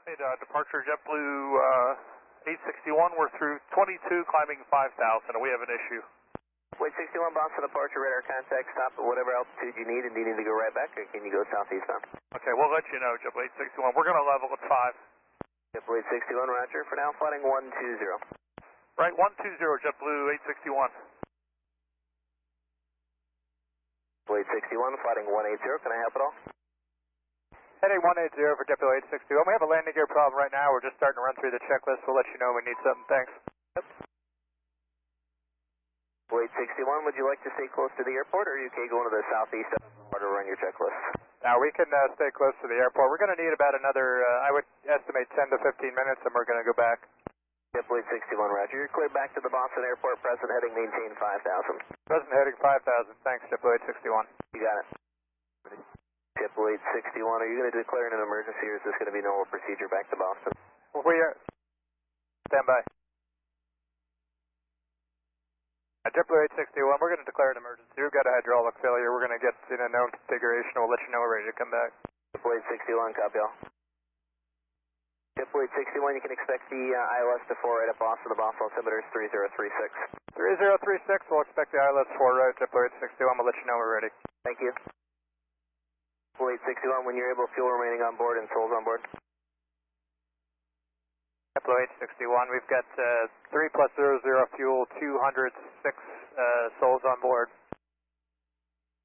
Hey, departure JetBlue 861, we're through 22, climbing 5,000, and we have an issue. Wait, 61, Boston departure, radar contact, stop at whatever altitude you need, and do you need to go right back, or can you go southeastbound? Okay, we'll let you know, JetBlue 861. We're going to level at 5. JetBlue 861, roger. For now, flighting 120. Right, 120, JetBlue 861. JetBlue 861, flighting 180, can I help at all? Heading 180 for JetBlue 861. We have a landing gear problem right now. We're just starting to run through the checklist. We'll let you know when we need something. Thanks. Yep. JetBlue 861, would you like to stay close to the airport, or are you okay going to the southeast to run your checklist? Now, we can stay close to the airport. We're going to need about another, I would estimate 10 to 15 minutes, and we're going to go back. JetBlue 861, roger. You're cleared back to the Boston airport. Present heading, maintain 5,000. Present heading 5,000. Thanks, JetBlue 861. You got it. JetBlue 861, are you going to declare an emergency, or is this going to be normal procedure back to Boston? We are. Stand by. JetBlue 861, we're going to declare an emergency. We've got a hydraulic failure. We're going to get in a known configuration. We'll let you know we're ready to come back. JetBlue 861, copy all. JetBlue 861, you can expect the ILS to 4 right at Boston. The Boston altimeter is 3036. 3036, we'll expect the ILS 4 right. JetBlue 861, we'll let you know we're ready. Thank you. JetBlue 861, when you're able, fuel remaining on board and souls on board. JetBlue 861, we've got 3 plus 00 fuel, 206 souls on board.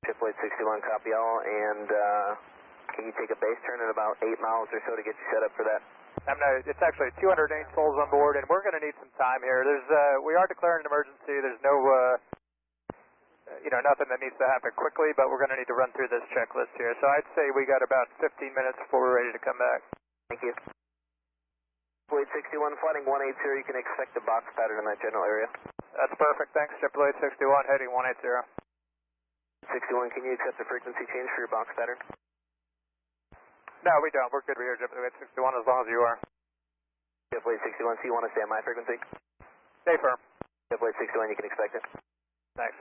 JetBlue 861, copy all, and can you take a base turn at about 8 miles or so to get you set up for that? It's actually 208 souls on board, and we're going to need some time here. We are declaring an emergency. There's no, nothing that needs to happen quickly, but we're going to need to run through this checklist here. So I'd say we got about 15 minutes before we're ready to come back. Thank you. JetBlue 861, flighting 180, you can expect a box pattern in that general area. That's perfect. Thanks, JetBlue 861, heading 180. 61, can you accept the frequency change for your box pattern? No, we don't. We're good here, JetBlue 861, as long as you are. JetBlue 861, so you want to stay on my frequency? Stay firm. JetBlue 861, you can expect it. Thanks.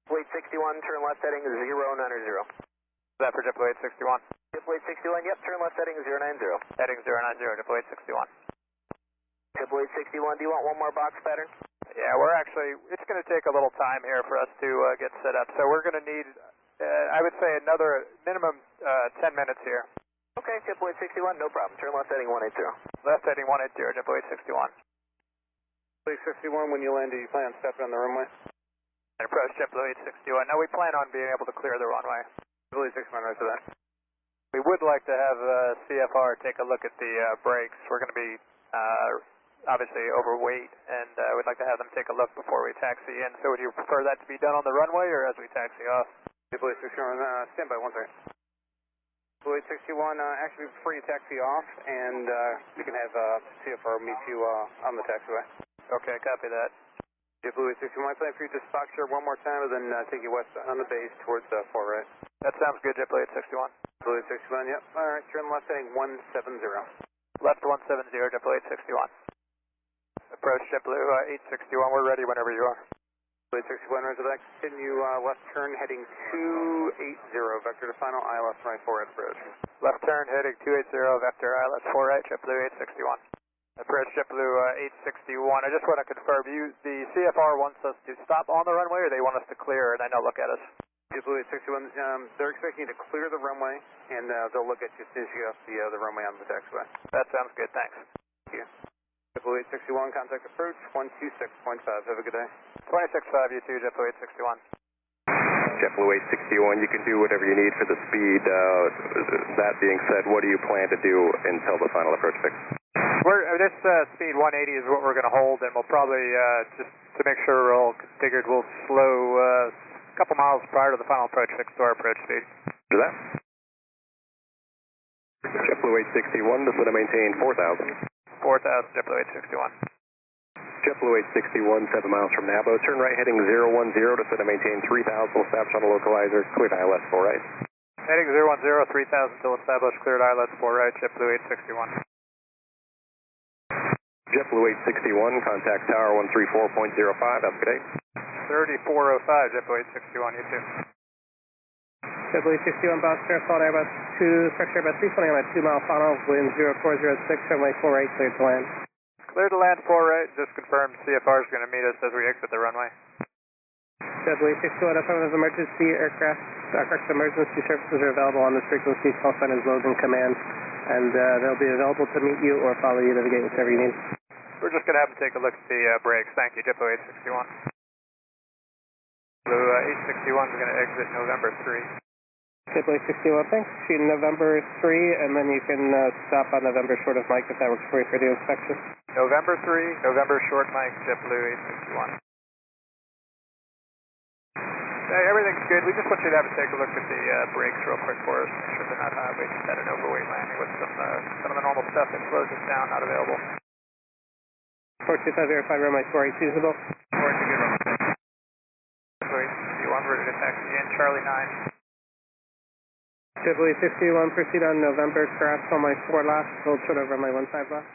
JetBlue 861, turn left heading 090. Is that for JetBlue 861? JetBlue 861, yep, turn left heading 090. Heading 090, JetBlue 861. JetBlue 861, do you want one more box pattern? Yeah, it's going to take a little time here for us to get set up, so we're going to need, I would say, another minimum 10 minutes here. Okay, JetBlue 861, no problem. Turn left heading 180. Left heading 180, JetBlue 861. JetBlue 861, when you land, do you plan on stepping on the runway? And approach JetBlue 861. No, we plan on being able to clear the runway. JetBlue 861, right to that. We would like to have CFR take a look at the brakes. We're going to be obviously overweight, and we'd like to have them take a look before we taxi in. So would you prefer that to be done on the runway or as we taxi off? JetBlue 861, stand by, 1 second. JetBlue 861, actually before you taxi off, and we can have CFR meet you on the taxiway. Okay, copy that. JetBlue 861, I plan for you to spot share one more time and then take you west on the base towards 4 right. That sounds good, JetBlue 861. JetBlue 861, yep. Alright, turn left heading 170. Left 170, JetBlue 861. Approach JetBlue 861, we're ready whenever you are. JetBlue 861, roger that. Continue left turn heading 280, vector to final, ILS right 4 at approach. Left turn heading 280, vector ILS 4 right, JetBlue 861. Approach JetBlue 861. I just want to confirm, the CFR wants us to stop on the runway, or they want us to clear and then they'll look at us? JetBlue 861, they're expecting you to clear the runway, and they'll look at you as soon as you get off the runway on the taxiway. That sounds good, thanks. Thank you. JetBlue 861, contact approach 126.5. Have a good day. 26.5, you too, JetBlue 861. JetBlue 861, you can do whatever you need for the speed. That being said, what do you plan to do until the final approach fix? This speed 180 is what we're going to hold, and we'll probably, just to make sure we're all configured, we'll slow a couple miles prior to the final approach fix to our approach speed. Do that. JetBlue 861, this is to maintain 4,000. 4,000, JetBlue 861. JetBlue 861, 7 miles from Nabo. Turn right heading 010 to set and maintain 3,000. We'll establish on the localizer. Cleared ILS 4 right. Heading 010, 3,000 till established. Cleared ILS 4 right. JetBlue 861. JetBlue 861, contact tower 134.05. Have a good day. 3405, JetBlue 861. You too. JetBlue 61 Boston, fault Airbus 2, structure Airbus 320 on a 2-mile funnel, wind 0406, runway 48, cleared to land. Clear to land 48, just confirmed CFR is going to meet us as we exit the runway. JetBlue 61, affirmative emergency aircraft, correction, emergency services are available on this frequency, call sign is Logan Command, and they'll be available to meet you or follow you to the gate, whichever you need. We're just going to have to take a look at the brakes. Thank you, JetBlue 861. Blue 861 is going to exit November 3. JetBlue 61, thanks. Shoot November 3, and then you can stop on November short of Mike if that works for you for the inspection. November 3, November short Mike, JetBlue 861. Hey, everything's good. We just want you to have to take a look at the brakes real quick for us. Make sure they're not high. We just had an overweight landing with some of the normal stuff that slows us down, not available. 42505, runway 48 feasible. 48 good runway. JetBlue 861, ready to taxi in, Charlie 9. JetBlue 51, proceed on November, cross runway 4 left, hold short of runway 15 left.